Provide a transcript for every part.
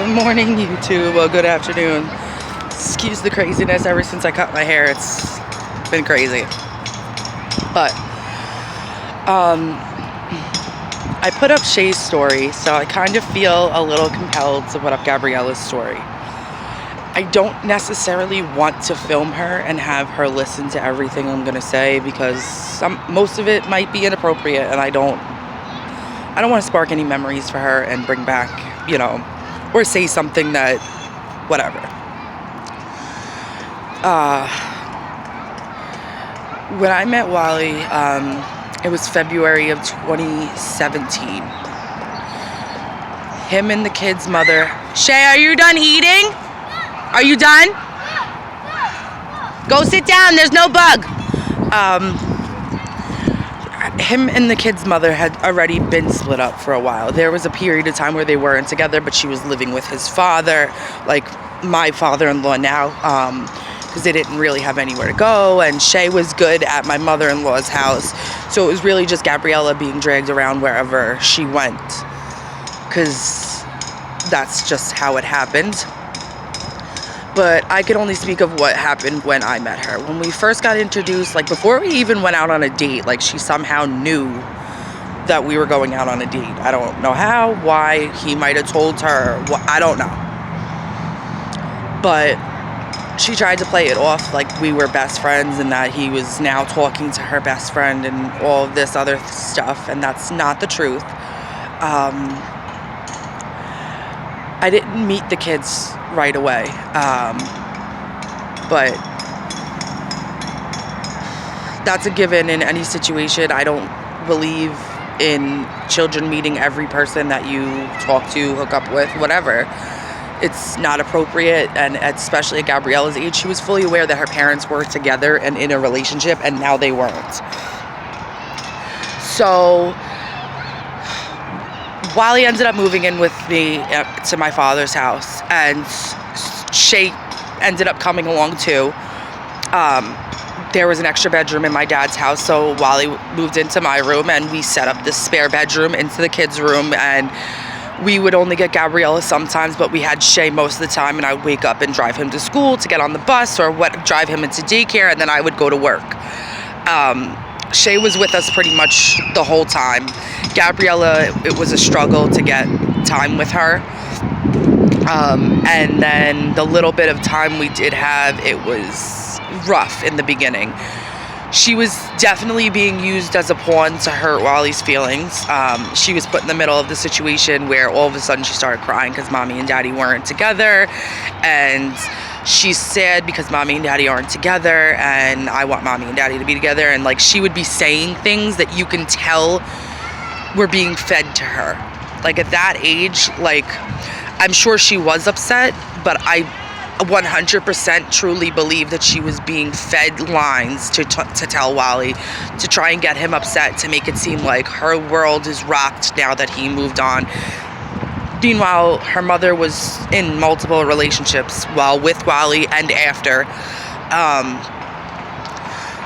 Good morning, YouTube. Well, good afternoon. Excuse the craziness. Ever since I cut my hair, it's been crazy. But I put up Shay's story, so I kind of feel a little compelled to put up Gabriella's story. I don't necessarily want to film her and have her listen to everything I'm gonna say, because most of it might be inappropriate, and I don't want to spark any memories for her and bring back, or say something that, whatever. When I met Wally, it was February of 2017. Him and the kid's mother. Shay, are you done eating? Are you done? Go sit down, there's no bug. Him and the kid's mother had already been split up for a while. There was a period of time where they weren't together, but she was living with his father, like my father-in-law now, because they didn't really have anywhere to go, and Shay was good at my mother-in-law's house, so it was really just Gabriella being dragged around wherever she went, because that's just how it happened. But I could only speak of what happened when I met her. When we first got introduced, like before we even went out on a date, like she somehow knew that we were going out on a date. I don't know how, why, he might have told her, I don't know. But she tried to play it off like we were best friends and that he was now talking to her best friend and all of this other stuff, and that's not the truth. I didn't meet the kids right away, but that's a given in any situation. I don't believe in children meeting every person that you talk to, hook up with, whatever. It's not appropriate, and especially at Gabriella's age, she was fully aware that her parents were together and in a relationship, and now they weren't. So Wally ended up moving in with me to my father's house, and Shay ended up coming along too. There was an extra bedroom in my dad's house, so Wally moved into my room, and we set up this spare bedroom into the kids' room, and we would only get Gabriella sometimes, but we had Shay most of the time, and I would wake up and drive him to school to get on the bus, or drive him into daycare, and then I would go to work. Shay was with us pretty much the whole time. Gabriella, it was a struggle to get time with her. And then the little bit of time we did have, it was rough in the beginning. She was definitely being used as a pawn to hurt Wally's feelings. She was put in the middle of the situation where all of a sudden she started crying because mommy and daddy weren't together. And she's sad because mommy and daddy aren't together, and I want mommy and daddy to be together. And like, she would be saying things that you can tell were being fed to her. Like at that age, like I'm sure she was upset, but I 100% truly believe that she was being fed lines to tell Wally, to try and get him upset, to make it seem like her world is rocked now that he moved on. Meanwhile, her mother was in multiple relationships while with Wally and after.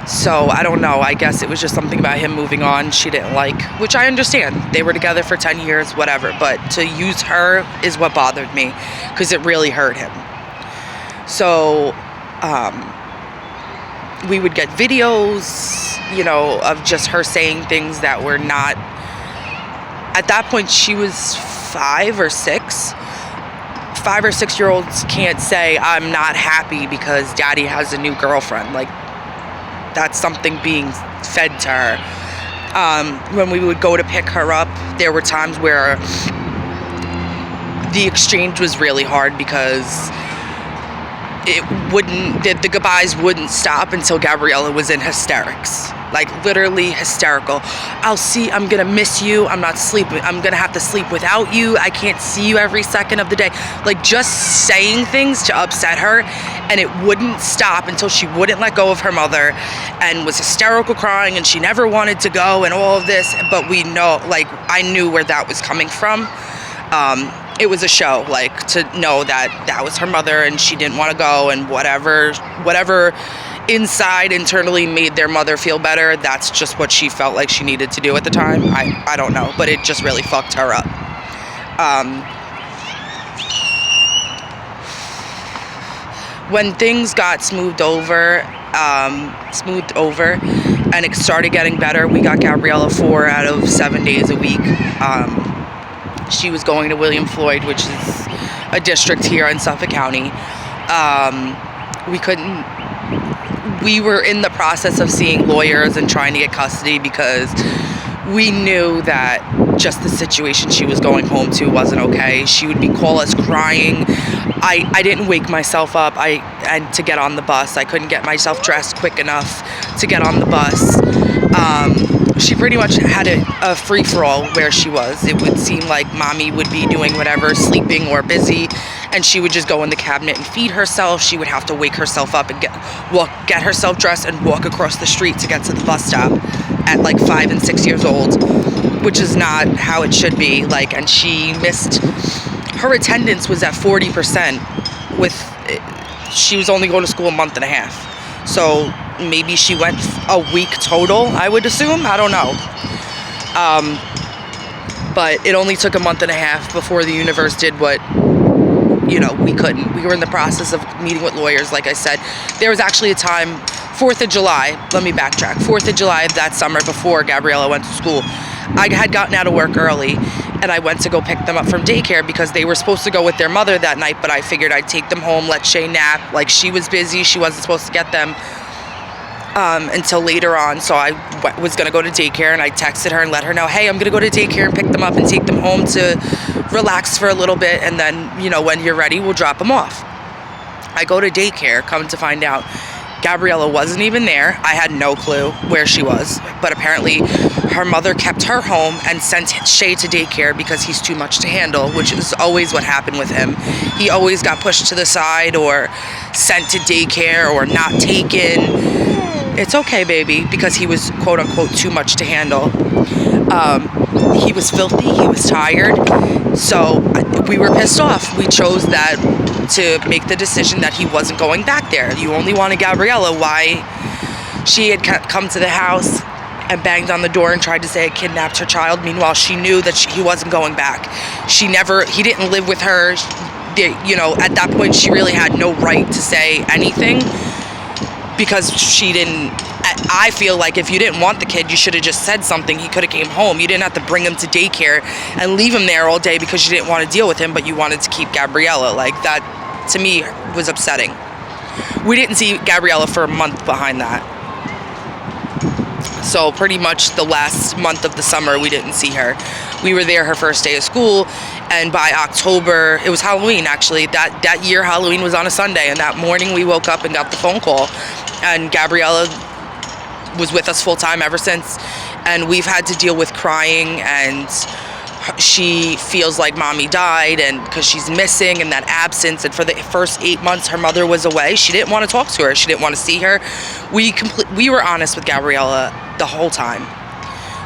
So I don't know. I guess it was just something about him moving on she didn't like, which I understand. They were together for 10 years, whatever. But to use her is what bothered me, because it really hurt him. So we would get videos, of just her saying things that were not. At that point, she was 5 or 6. 5 or 6 year olds can't say, I'm not happy because daddy has a new girlfriend. Like, that's something being fed to her. When we would go to pick her up, there were times where the exchange was really hard because the goodbyes wouldn't stop until Gabriella was in hysterics. Like literally hysterical. I'm gonna miss you. I'm not sleeping. I'm gonna have to sleep without you. I can't see you every second of the day. Like just saying things to upset her, and it wouldn't stop until she wouldn't let go of her mother and was hysterical crying, and she never wanted to go and all of this. But we know, like, I knew where that was coming from. It was a show, like, to know that was her mother and she didn't want to go, and whatever internally made their mother feel better, that's just what she felt like she needed to do at the time. I don't know, but it just really fucked her up. When things got smoothed over, and it started getting better, we got Gabriella 4 out of 7 days a week. She was going to William Floyd, which is a district here in Suffolk County. We were in the process of seeing lawyers and trying to get custody because we knew that just the situation she was going home to wasn't okay. She would call us crying. I didn't wake myself up and to get on the bus. I couldn't get myself dressed quick enough to get on the bus. She pretty much had a free-for-all where she was. It would seem like mommy would be doing whatever, sleeping or busy, and she would just go in the cabinet and feed herself. She would have to wake herself up and get herself dressed and walk across the street to get to the bus stop at like 5 and 6 years old, which is not how it should be. And she missed, her attendance was at 40% she was only going to school a month and a half. So maybe she went a week total, I would assume. I don't know. But it only took a month and a half before the universe did what, we couldn't. We were in the process of meeting with lawyers, like I said. There was actually a time, 4th of July, let me backtrack. 4th of July of that summer before Gabriella went to school, I had gotten out of work early and I went to go pick them up from daycare because they were supposed to go with their mother that night, but I figured I'd take them home, let Shay nap. She was busy, she wasn't supposed to get them until later on. So I was going to go to daycare and I texted her and let her know, hey, I'm going to go to daycare and pick them up and take them home to relax for a little bit, and then, when you're ready, we'll drop them off. I go to daycare, come to find out Gabriella wasn't even there. I had no clue where she was, but apparently her mother kept her home and sent Shay to daycare because he's too much to handle, which is always what happened with him. He always got pushed to the side or sent to daycare or not taken. It's okay, baby, because he was quote unquote too much to handle. He was filthy, he was tired, so we were pissed off. We chose that to make the decision that he wasn't going back there. You only wanted Gabriella. Why? She had come to the house and banged on the door and tried to say I kidnapped her child. Meanwhile, she knew that he wasn't going back. He didn't live with her. At that point, she really had no right to say anything because she didn't. I feel like if you didn't want the kid, you should have just said something. He could have came home. You didn't have to bring him to daycare and leave him there all day because you didn't want to deal with him, but you wanted to keep Gabriella. That, to me, was upsetting. We didn't see Gabriella for a month behind that. So pretty much the last month of the summer, we didn't see her. We were there her first day of school, and by October, it was Halloween, actually. That year, Halloween was on a Sunday, and that morning we woke up and got the phone call, and Gabriella was with us full time ever since, and we've had to deal with crying, and she feels like mommy died, and because she's missing and that absence, and for the first 8 months her mother was away, she didn't want to talk to her, she didn't want to see her. We were honest with Gabriella the whole time.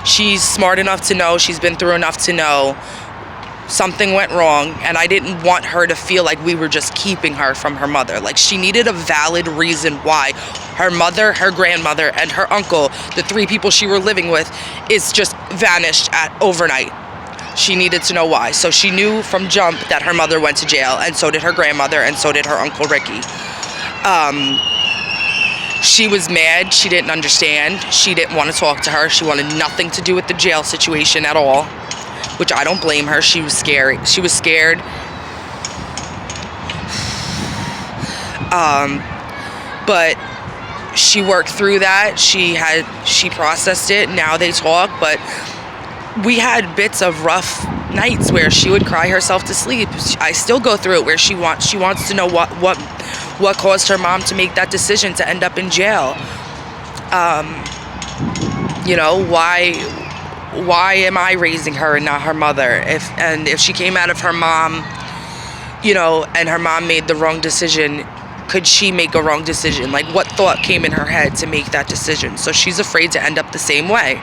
She's smart enough to know, she's been through enough to know something went wrong, and I didn't want her to feel like we were just keeping her from her mother. She needed a valid reason why her mother, her grandmother, and her uncle, the 3 people she were living with, is just vanished overnight. She needed to know why. So she knew from jump that her mother went to jail, and so did her grandmother, and so did her Uncle Ricky. She was mad. She didn't understand. She didn't want to talk to her. She wanted nothing to do with the jail situation at all, which I don't blame her. She was scary. She was scared. But she worked through that. She processed it. Now they talk, but we had bits of rough nights where she would cry herself to sleep. I still go through it where she wants to know what caused her mom to make that decision to end up in jail. Why am I raising her and not her mother? If she came out of her mom, and her mom made the wrong decision, could she make a wrong decision? What thought came in her head to make that decision? So she's afraid to end up the same way.